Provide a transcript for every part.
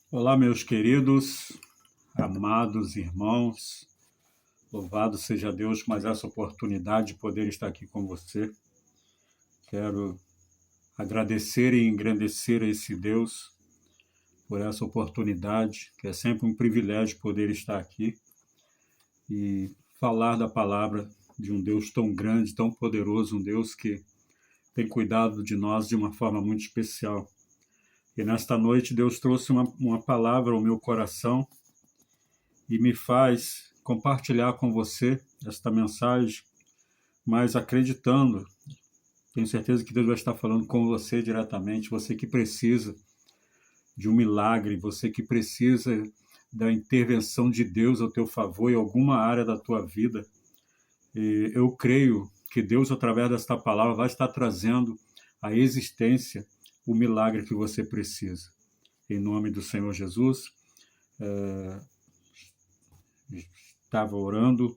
Olá, meus queridos, amados irmãos, louvado seja Deus por mais essa oportunidade de poder estar aqui com você. Quero agradecer e engrandecer a esse Deus por essa oportunidade, que é sempre um privilégio poder estar aqui e falar da palavra de um Deus tão grande, tão poderoso, um Deus que tem cuidado de nós de uma forma muito especial. E nesta noite Deus trouxe uma palavra ao meu coração e me faz compartilhar com você esta mensagem, mas acreditando, tenho certeza que Deus vai estar falando com você diretamente, você que precisa de um milagre, você que precisa da intervenção de Deus ao teu favor em alguma área da tua vida. E eu creio que Deus, através desta palavra, vai estar trazendo à existência o milagre que você precisa. Em nome do Senhor Jesus, estava orando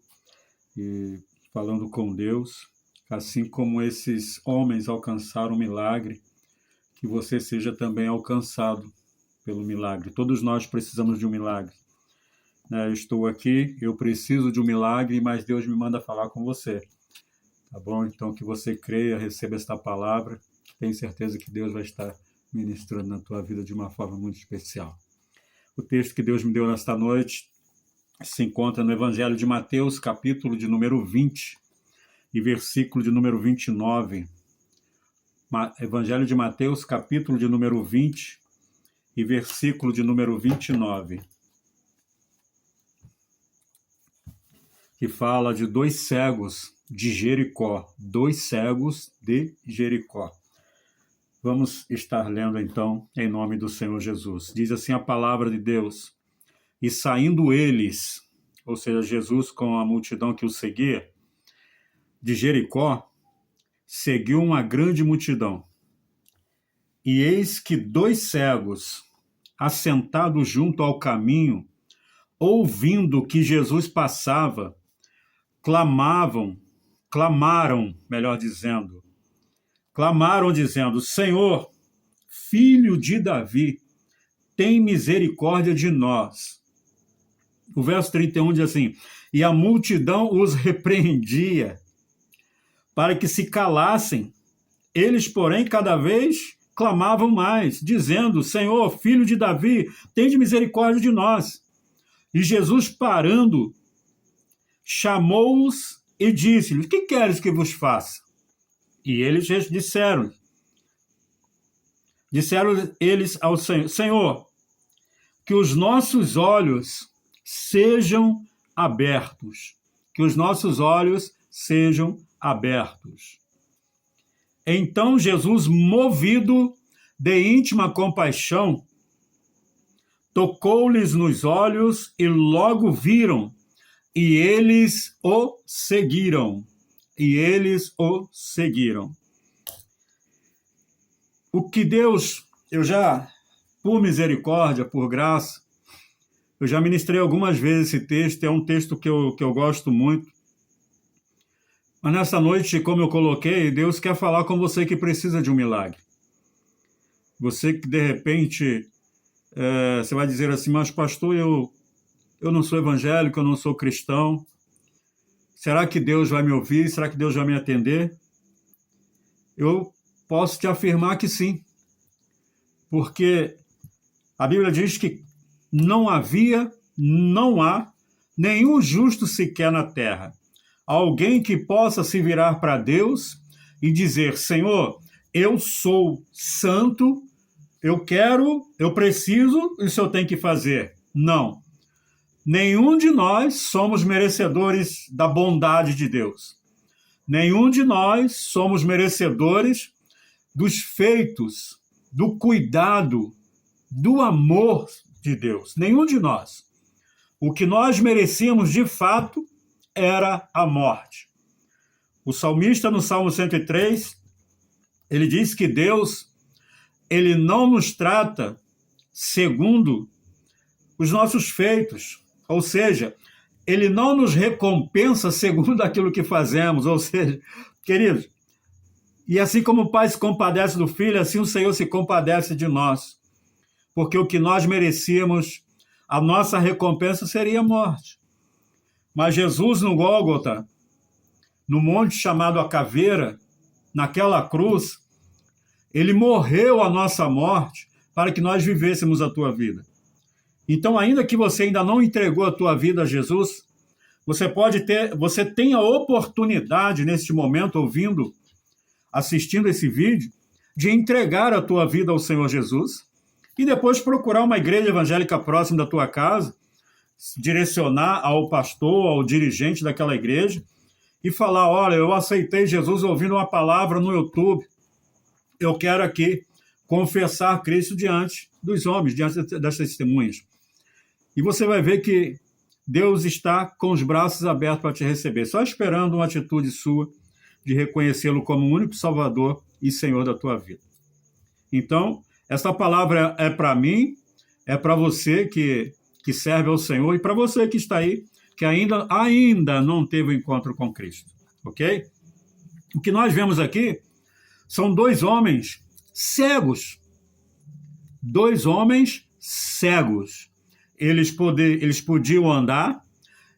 e falando com Deus, assim como esses homens alcançaram o milagre, que você seja também alcançado pelo milagre. Todos nós precisamos de um milagre. Eu estou aqui, eu preciso de um milagre, mas Deus me manda falar com você. Tá bom? Então que você creia, receba esta palavra, tenho certeza que Deus vai estar ministrando na tua vida de uma forma muito especial. O texto que Deus me deu nesta noite se encontra no Evangelho de Mateus, capítulo de número 20 e versículo de número 29. Evangelho de Mateus, capítulo de número 20 e versículo de número 29. Que fala de dois cegos de Jericó. Dois cegos de Jericó. Vamos estar lendo então em nome do Senhor Jesus. Diz assim a palavra de Deus: e saindo eles, ou seja, Jesus com a multidão que o seguia, de Jericó, seguiu uma grande multidão. E eis que dois cegos, assentados junto ao caminho, ouvindo que Jesus passava, clamaram, dizendo: Senhor, filho de Davi, tem misericórdia de nós. O verso 31 diz assim: e a multidão os repreendia para que se calassem. Eles, porém, cada vez clamavam mais, dizendo: Senhor, filho de Davi, tende misericórdia de nós. E Jesus, parando, chamou-os e disse-lhes: que queres que vos faça? E eles disseram eles ao Senhor: Senhor, que os nossos olhos sejam abertos. Que os nossos olhos sejam abertos. Então Jesus, movido de íntima compaixão, tocou-lhes nos olhos e logo viram, e eles o seguiram. O que Deus, por misericórdia, por graça, eu já ministrei algumas vezes esse texto, é um texto que eu gosto muito. Mas nessa noite, como eu coloquei, Deus quer falar com você que precisa de um milagre. Você que, de repente, você vai dizer assim: mas pastor, eu não sou evangélico, eu não sou cristão. Será que Deus vai me ouvir? Será que Deus vai me atender? Eu posso te afirmar que sim. Porque a Bíblia diz que não há nenhum justo sequer na terra. Alguém que possa se virar para Deus e dizer: Senhor, eu sou santo, eu quero, eu preciso, isso eu tenho que fazer. Não. Nenhum de nós somos merecedores da bondade de Deus. Nenhum de nós somos merecedores dos feitos, do cuidado, do amor de Deus. Nenhum de nós. O que nós merecíamos de fato era a morte. O salmista, no Salmo 103, ele diz que Deus, ele não nos trata segundo os nossos feitos, ou seja, ele não nos recompensa segundo aquilo que fazemos, ou seja, queridos, e assim como o pai se compadece do filho, assim o Senhor se compadece de nós. porque o que nós merecíamos, a nossa recompensa seria a morte. Mas Jesus no Gólgota, no monte chamado a Caveira, naquela cruz, ele morreu a nossa morte para que nós vivêssemos a tua vida. Então, ainda que você ainda não entregou a tua vida a Jesus, você tem a oportunidade neste momento, assistindo esse vídeo, de entregar a tua vida ao Senhor Jesus e depois procurar uma igreja evangélica próxima da tua casa, direcionar ao pastor, ao dirigente daquela igreja e falar: olha, eu aceitei Jesus ouvindo uma palavra no YouTube, eu quero aqui confessar Cristo diante dos homens, diante das testemunhas. E você vai ver que Deus está com os braços abertos para te receber, só esperando uma atitude sua de reconhecê-lo como o único Salvador e Senhor da tua vida. Então, essa palavra é para mim, é para você que serve ao Senhor e para você que está aí, que ainda não teve o encontro com Cristo, ok? O que nós vemos aqui são dois homens cegos. Dois homens cegos. Eles podiam andar,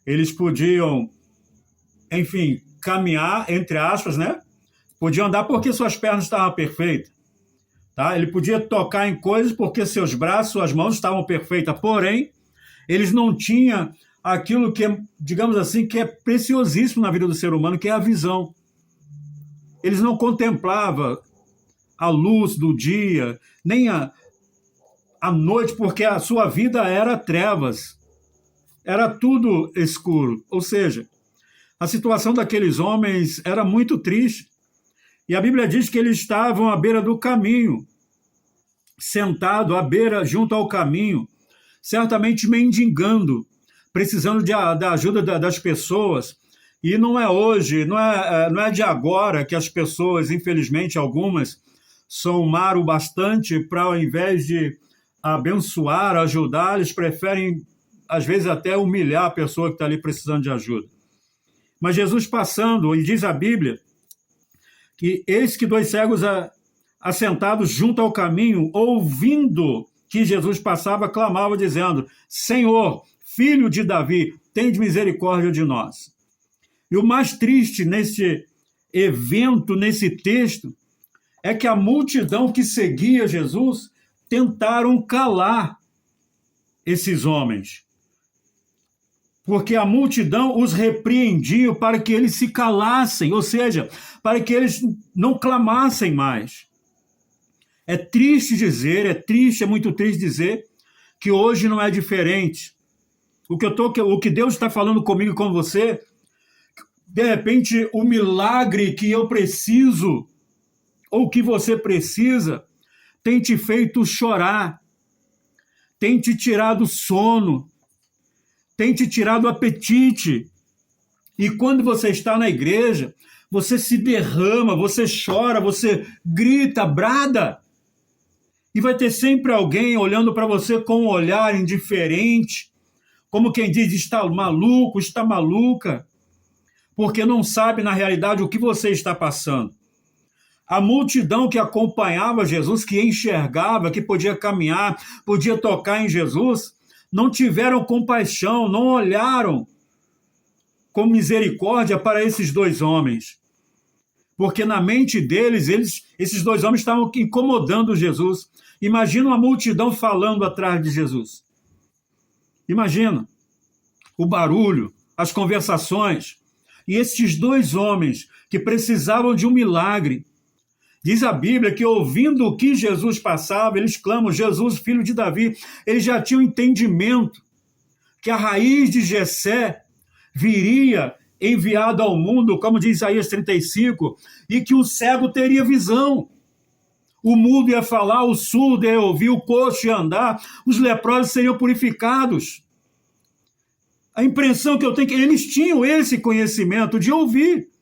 eles podiam, enfim, caminhar, entre aspas, né? Podiam andar porque suas pernas estavam perfeitas. Tá? Ele podia tocar em coisas porque seus braços, suas mãos estavam perfeitas. Porém, eles não tinham aquilo que é, digamos assim, que é preciosíssimo na vida do ser humano, que é a visão. Eles não contemplavam a luz do dia, nem a noite, porque a sua vida era trevas. Era tudo escuro. Ou seja, a situação daqueles homens era muito triste. E a Bíblia diz que eles estavam à beira do caminho, sentado à beira, junto ao caminho, certamente mendigando, precisando da ajuda das pessoas. E não é hoje, não é de agora que as pessoas, infelizmente, algumas, são má o bastante para, ao invés de abençoar, ajudar, eles preferem, às vezes, até humilhar a pessoa que está ali precisando de ajuda. Mas Jesus passando, e diz a Bíblia, que eis que dois cegos assentados junto ao caminho, ouvindo que Jesus passava, clamavam dizendo: Senhor, Filho de Davi, tende misericórdia de nós. E o mais triste nesse evento, nesse texto, é que a multidão que seguia Jesus tentaram calar esses homens. Porque a multidão os repreendia para que eles se calassem, ou seja, para que eles não clamassem mais. É triste dizer, é muito triste dizer que hoje não é diferente. O que Deus está falando comigo e com você, de repente o milagre que eu preciso, ou que você precisa, tem te feito chorar, tem te tirado sono, tem te tirado o apetite. E quando você está na igreja, você se derrama, você chora, você grita, brada. E vai ter sempre alguém olhando para você com um olhar indiferente, como quem diz: está maluco, está maluca, porque não sabe na realidade o que você está passando. A multidão que acompanhava Jesus, que enxergava, que podia caminhar, podia tocar em Jesus, não tiveram compaixão, não olharam com misericórdia para esses dois homens. Porque na mente deles, esses dois homens estavam incomodando Jesus. Imagina uma multidão falando atrás de Jesus. Imagina o barulho, as conversações. E esses dois homens que precisavam de um milagre. Diz a Bíblia que, ouvindo o que Jesus passava, eles clamam: Jesus, Filho de Davi. Eles já tinham entendimento que a raiz de Jessé viria enviado ao mundo, como diz Isaías 35, e que o cego teria visão. O mudo ia falar, o surdo ia ouvir, o coxo ia andar, os leprosos seriam purificados. A impressão que eu tenho é que eles tinham esse conhecimento de ouvir.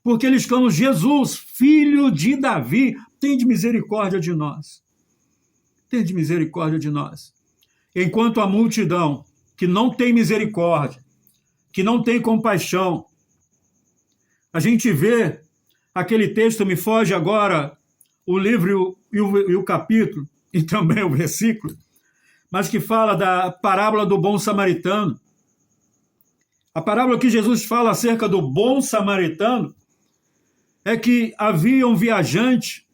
Porque eles clamam: Jesus, Filho de Davi, tende misericórdia de nós. Tende misericórdia de nós. Enquanto a multidão que não tem misericórdia, que não tem compaixão, a gente vê aquele texto, me foge agora o livro e o capítulo, e também o versículo, mas que fala da parábola do bom samaritano. A parábola que Jesus fala acerca do bom samaritano é que havia um viajante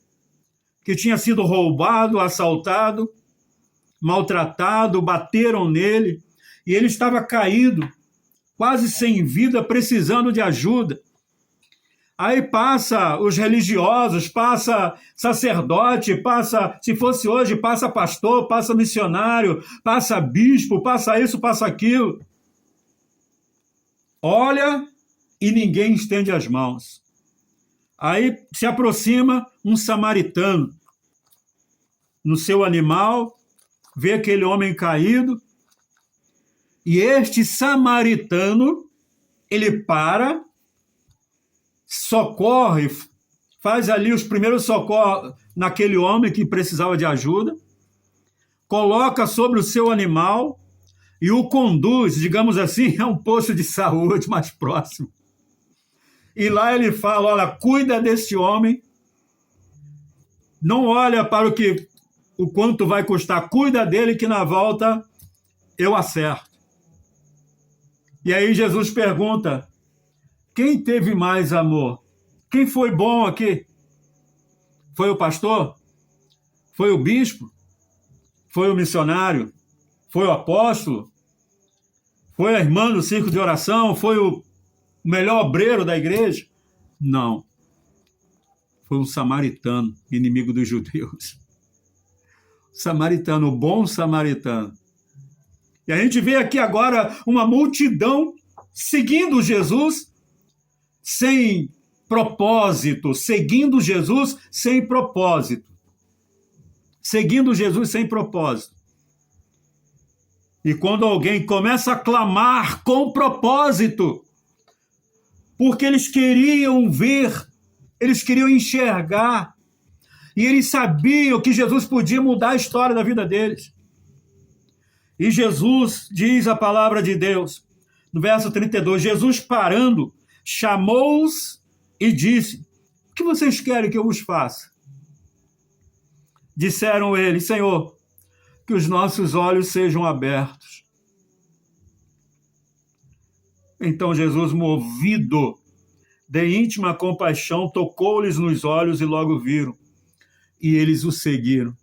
que tinha sido roubado, assaltado, maltratado, bateram nele, e ele estava caído, quase sem vida, precisando de ajuda. Aí passa os religiosos, passa sacerdote, passa, se fosse hoje, passa pastor, passa missionário, passa bispo, passa isso, passa aquilo. Olha e ninguém estende as mãos. Aí se aproxima um samaritano no seu animal, vê aquele homem caído, e este samaritano, ele para, socorre, faz ali os primeiros socorros naquele homem que precisava de ajuda, coloca sobre o seu animal e o conduz, digamos assim, a um posto de saúde mais próximo. E lá ele fala, olha, cuida desse homem, não olha para o quanto vai custar, cuida dele que na volta eu acerto. E aí Jesus pergunta, quem teve mais amor? Quem foi bom aqui? Foi o pastor? Foi o bispo? Foi o missionário? Foi o apóstolo? Foi a irmã do círculo de oração? Foi o melhor obreiro da igreja? Não. Foi um samaritano, inimigo dos judeus. Samaritano, o bom samaritano. E a gente vê aqui agora uma multidão seguindo Jesus sem propósito, seguindo Jesus sem propósito. Seguindo Jesus sem propósito. E quando alguém começa a clamar com propósito, porque eles queriam ver, eles queriam enxergar, e eles sabiam que Jesus podia mudar a história da vida deles. E Jesus, diz a palavra de Deus, no verso 32, Jesus parando, chamou-os e disse, o que vocês querem que eu vos faça? Disseram eles, Senhor, que os nossos olhos sejam abertos. Então Jesus, movido de íntima compaixão, tocou-lhes nos olhos e logo viram. E eles o seguiram.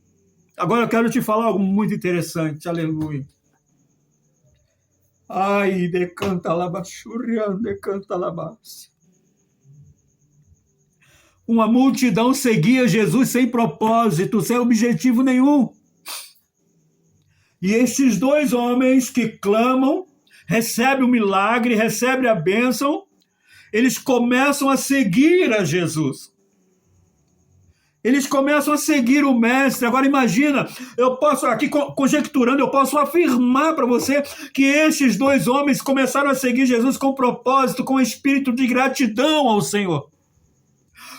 Agora eu quero te falar algo muito interessante. Aleluia. Ai, decanta labachurian, decanta labas. Uma multidão seguia Jesus sem propósito, sem objetivo nenhum. E estes dois homens que clamam, recebem o milagre, recebem a bênção, eles começam a seguir a Jesus. Eles começam a seguir o mestre. Agora imagina, eu posso, aqui conjecturando, eu posso afirmar para você que estes dois homens começaram a seguir Jesus com propósito, com espírito de gratidão ao Senhor.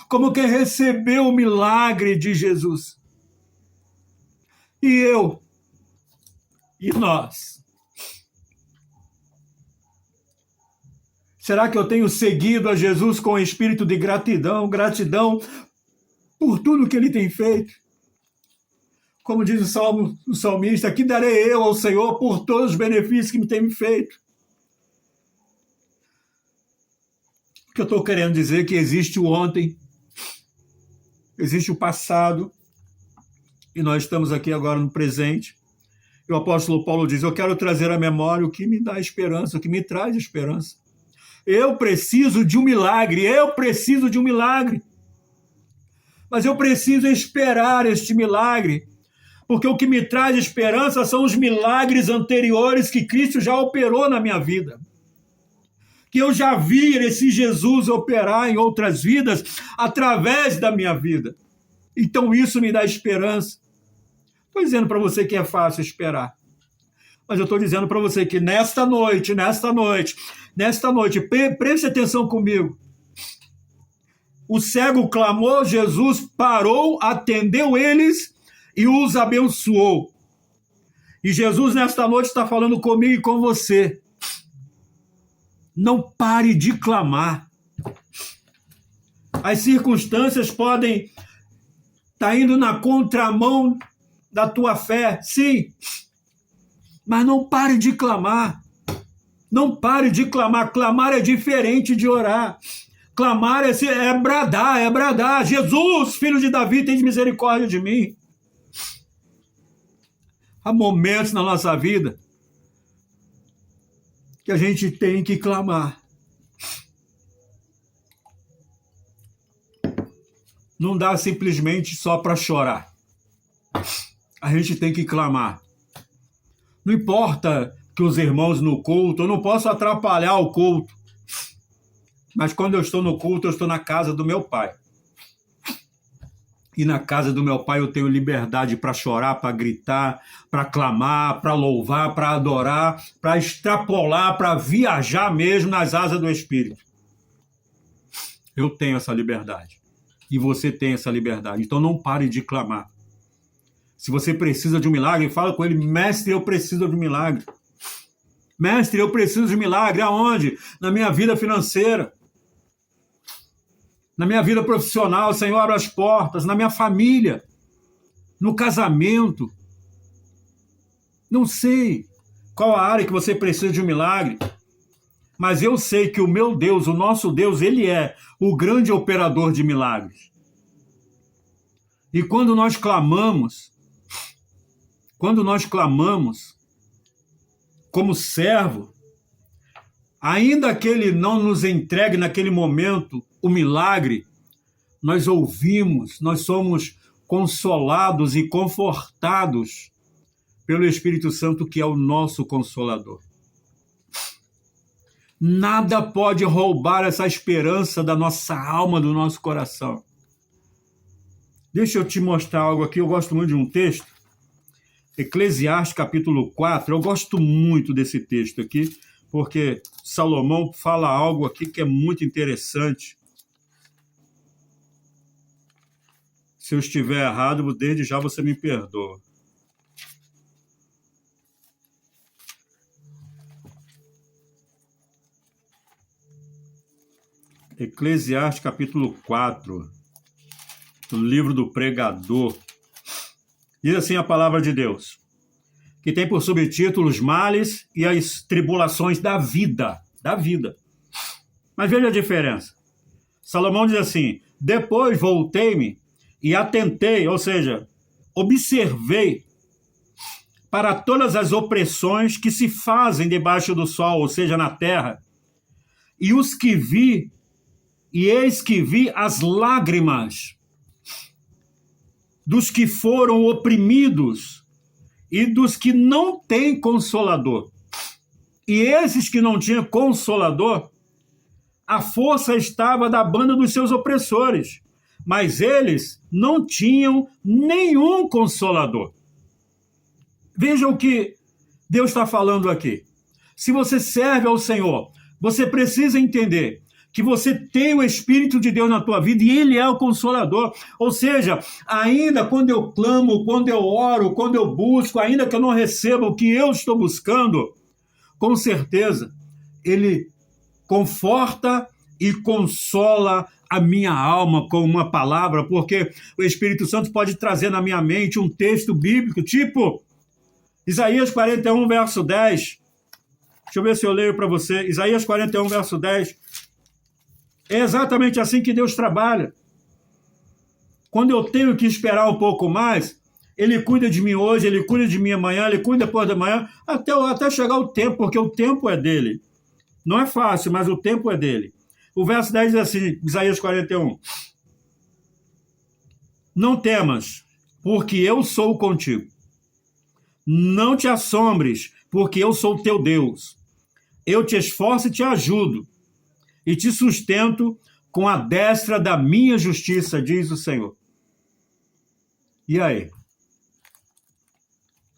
Como quem recebeu o milagre de Jesus. E eu, e nós? Será que eu tenho seguido a Jesus com espírito de gratidão, gratidão por tudo que ele tem feito? Como diz o salmista, que darei eu ao Senhor por todos os benefícios que me tem feito? O que eu estou querendo dizer é que existe o ontem, existe o passado, e nós estamos aqui agora no presente. E o apóstolo Paulo diz, eu quero trazer à memória o que me dá esperança, o que me traz esperança. Eu preciso de um milagre, Mas eu preciso esperar este milagre, porque o que me traz esperança são os milagres anteriores que Cristo já operou na minha vida. Que eu já vi esse Jesus operar em outras vidas através da minha vida. Então isso me dá esperança. Estou dizendo para você que é fácil esperar. Mas eu estou dizendo para você que nesta noite, preste atenção comigo. O cego clamou, Jesus parou, atendeu eles e os abençoou. E Jesus nesta noite está falando comigo e com você. Não pare de clamar. As circunstâncias podem estar indo na contramão da tua fé, sim. Mas não pare de clamar. Não pare de clamar. Clamar é diferente de orar. Clamar é bradar, é bradar. Jesus, filho de Davi, tem misericórdia de mim. Há momentos na nossa vida que a gente tem que clamar. Não dá simplesmente só para chorar. A gente tem que clamar. Não importa que os irmãos no culto, eu não posso atrapalhar o culto. Mas quando eu estou no culto, eu estou na casa do meu pai. E na casa do meu pai eu tenho liberdade para chorar, para gritar, para clamar, para louvar, para adorar, para extrapolar, para viajar mesmo nas asas do Espírito. Eu tenho essa liberdade. E você tem essa liberdade. Então não pare de clamar. Se você precisa de um milagre, fala com ele: mestre, eu preciso de um milagre. Mestre, eu preciso de um milagre. Aonde? Na minha vida financeira. Na minha vida profissional, Senhor, abre as portas. Na minha família. No casamento. Não sei qual a área que você precisa de um milagre. Mas eu sei que o meu Deus, o nosso Deus, ele é o grande operador de milagres. E quando nós clamamos como servo, ainda que ele não nos entregue naquele momento o milagre, nós ouvimos, nós somos consolados e confortados pelo Espírito Santo, que é o nosso Consolador. Nada pode roubar essa esperança da nossa alma, do nosso coração. Deixa eu te mostrar algo aqui, eu gosto muito de um texto, Eclesiastes capítulo 4, eu gosto muito desse texto aqui, porque Salomão fala algo aqui que é muito interessante. Se eu estiver errado, desde já você me perdoa. Eclesiastes capítulo 4, do livro do pregador. Diz assim a palavra de Deus, que tem por subtítulo os males e as tribulações da vida. Mas veja a diferença. Salomão diz assim: depois voltei-me e atentei, ou seja, observei para todas as opressões que se fazem debaixo do sol, ou seja, na terra, e os que vi, e eis que vi as lágrimas dos que foram oprimidos e dos que não têm consolador. E esses que não tinham consolador, a força estava da banda dos seus opressores, mas eles não tinham nenhum consolador. Veja o que Deus está falando aqui. Se você serve ao Senhor, você precisa entender que você tem o Espírito de Deus na tua vida e Ele é o Consolador. Ou seja, ainda quando eu clamo, quando eu oro, quando eu busco, ainda que eu não receba o que eu estou buscando, com certeza, Ele conforta e consola a minha alma com uma palavra, porque o Espírito Santo pode trazer na minha mente um texto bíblico, tipo Isaías 41, verso 10. Deixa eu ver se eu leio para você. Isaías 41, verso 10. É exatamente assim que Deus trabalha. Quando eu tenho que esperar um pouco mais, Ele cuida de mim hoje, Ele cuida de mim amanhã, Ele cuida depois da manhã, até chegar o tempo, porque o tempo é dele. Não é fácil, mas o tempo é dele. O verso 10 diz assim, Isaías 41. Não temas, porque eu sou contigo. Não te assombres, porque eu sou teu Deus. Eu te esforço e te ajudo, e te sustento com a destra da minha justiça, diz o Senhor. E aí?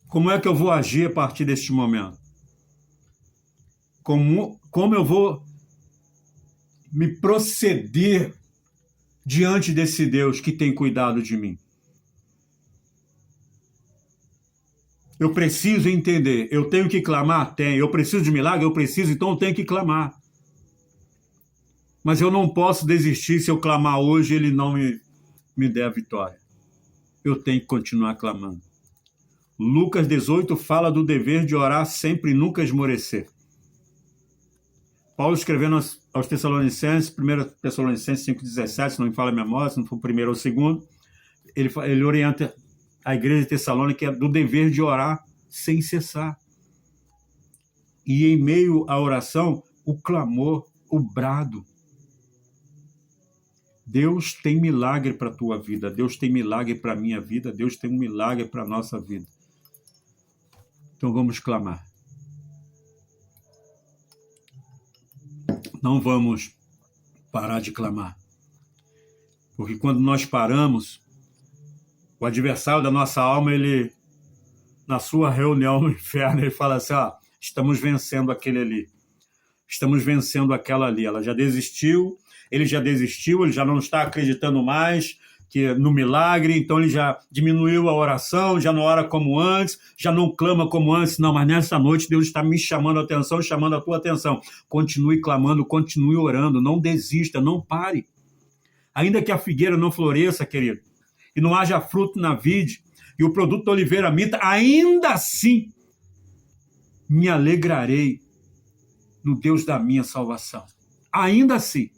Como é que eu vou agir a partir deste momento? Como eu vou me proceder diante desse Deus que tem cuidado de mim? Eu preciso entender, eu tenho que clamar? Tenho. Eu preciso de milagre? Eu preciso, então eu tenho que clamar. Mas eu não posso desistir. Se eu clamar hoje, Ele não me der a vitória. Eu tenho que continuar clamando. Lucas 18 fala do dever de orar sempre e nunca esmorecer. Paulo escrevendo aos Tessalonicenses, 1 Tessalonicenses 5,17, se não me fala a memória, se não for o primeiro ou o segundo, ele orienta a igreja de Tessalônica do dever de orar sem cessar. E em meio à oração, o clamor, o brado. Deus tem milagre para a tua vida, Deus tem milagre para a minha vida, Deus tem um milagre para a nossa vida. Então vamos clamar. Não vamos parar de clamar. Porque quando nós paramos, o adversário da nossa alma, ele, na sua reunião no inferno, ele fala assim, estamos vencendo aquele ali. Estamos vencendo aquela ali. Ela já desistiu, ele já não está acreditando mais no milagre, então ele já diminuiu a oração, já não ora como antes, já não clama como antes. Não, mas nessa noite Deus está me chamando a atenção, chamando a tua atenção. Continue clamando, continue orando, não desista, não pare. Ainda que a figueira não floresça, querido, e não haja fruto na vide, e o produto da oliveira minta, ainda assim me alegrarei no Deus da minha salvação. Ainda assim.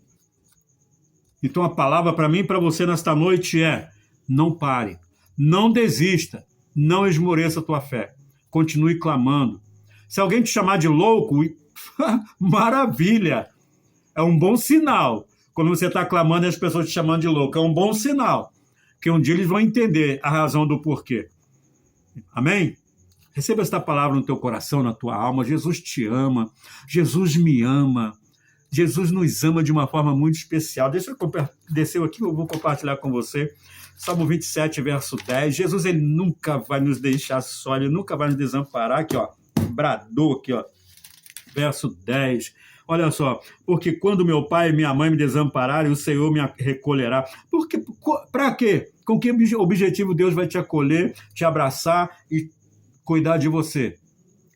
Então a palavra para mim e para você nesta noite é: não pare, não desista, não esmoreça a tua fé. Continue clamando. Se alguém te chamar de louco, maravilha, é um bom sinal. Quando você está clamando e as pessoas te chamando de louco, é um bom sinal, que um dia eles vão entender a razão do porquê. Amém? Receba esta palavra no teu coração, na tua alma. Jesus te ama, Jesus me ama. Jesus nos ama de uma forma muito especial. Deixa eu descer aqui, eu vou compartilhar com você. Salmo 27, verso 10. Jesus, ele nunca vai nos deixar só, ele nunca vai nos desamparar. Aqui, bradou aqui, verso 10. Olha só, porque quando meu pai e minha mãe me desampararem, o Senhor me recolherá. Para quê? Com que objetivo Deus vai te acolher, te abraçar e cuidar de você?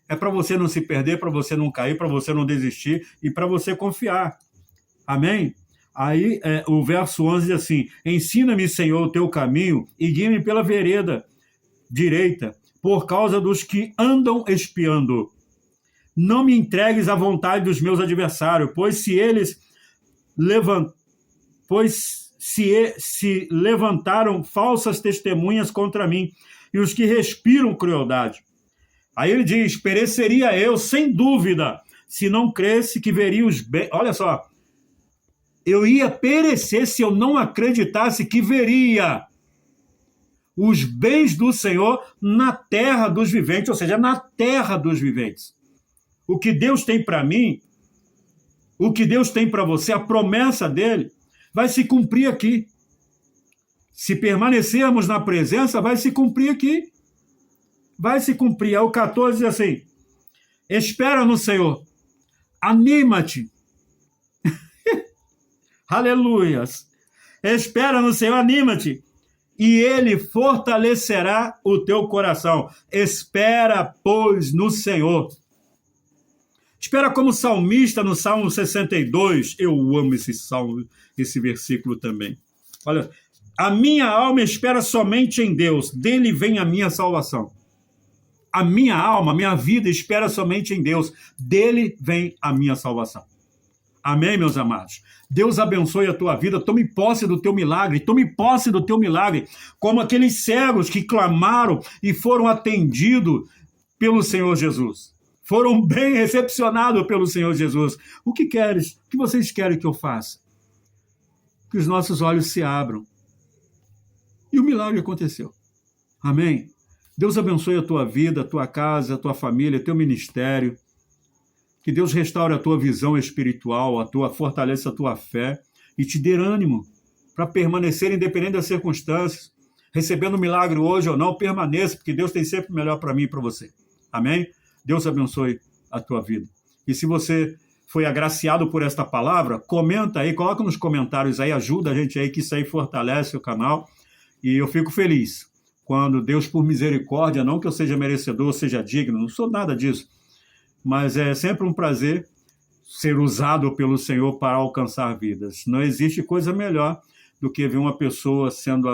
É para você não se perder, para você não cair, para você não desistir e para você confiar. Amém? Aí o verso 11 diz assim: ensina-me, Senhor, o teu caminho e guia-me pela vereda direita, por causa dos que andam espiando. Não me entregues à vontade dos meus adversários, pois se levantaram falsas testemunhas contra mim, e os que respiram crueldade. Aí ele diz: pereceria eu, sem dúvida, se não cresce que veria os bens. Olha só, eu ia perecer se eu não acreditasse que veria os bens do Senhor na terra dos viventes, ou seja, na terra dos viventes. O que Deus tem para mim, o que Deus tem para você, a promessa dele, vai se cumprir aqui. Se permanecermos na presença, vai se cumprir aqui. Vai se cumprir. O 14 diz assim: espera no Senhor, anima-te. Aleluias. Espera no Senhor, anima-te, e ele fortalecerá o teu coração. Espera, pois, no Senhor. Espera como salmista no Salmo 62. Eu amo esse salmo, esse versículo também. Olha, a minha alma espera somente em Deus, dele vem a minha salvação. A minha alma, a minha vida espera somente em Deus, dele vem a minha salvação. Amém, meus amados? Deus abençoe a tua vida, tome posse do teu milagre, como aqueles cegos que clamaram e foram atendidos pelo Senhor Jesus. Foram bem recepcionados pelo Senhor Jesus. O que queres? O que vocês querem que eu faça? Que os nossos olhos se abram. E o milagre aconteceu. Amém? Deus abençoe a tua vida, a tua casa, a tua família, teu ministério. Que Deus restaure a tua visão espiritual, fortaleça a tua fé e te dê ânimo para permanecer independente das circunstâncias. Recebendo milagre hoje ou não, permaneça, porque Deus tem sempre o melhor para mim e para você. Amém? Deus abençoe a tua vida. E se você foi agraciado por esta palavra, comenta aí, coloca nos comentários aí, ajuda a gente aí, que isso aí fortalece o canal. E eu fico feliz quando Deus, por misericórdia, não que eu seja merecedor, seja digno, não sou nada disso, mas é sempre um prazer ser usado pelo Senhor para alcançar vidas. Não existe coisa melhor do que ver uma pessoa sendo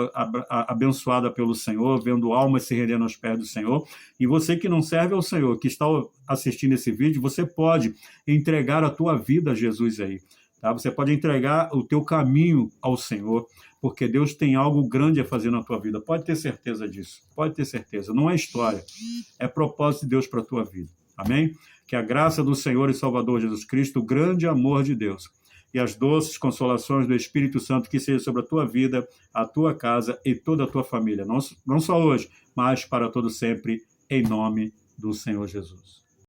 abençoada pelo Senhor, vendo almas se rendendo aos pés do Senhor. E você que não serve ao Senhor, que está assistindo esse vídeo, você pode entregar a tua vida a Jesus aí. Tá? Você pode entregar o teu caminho ao Senhor, porque Deus tem algo grande a fazer na tua vida. Pode ter certeza disso. Pode ter certeza. Não é história. É propósito de Deus para a tua vida. Amém? Que a graça do Senhor e Salvador Jesus Cristo, o grande amor de Deus e as doces consolações do Espírito Santo que seja sobre a tua vida, a tua casa e toda a tua família. Não só hoje, mas para todo sempre, em nome do Senhor Jesus.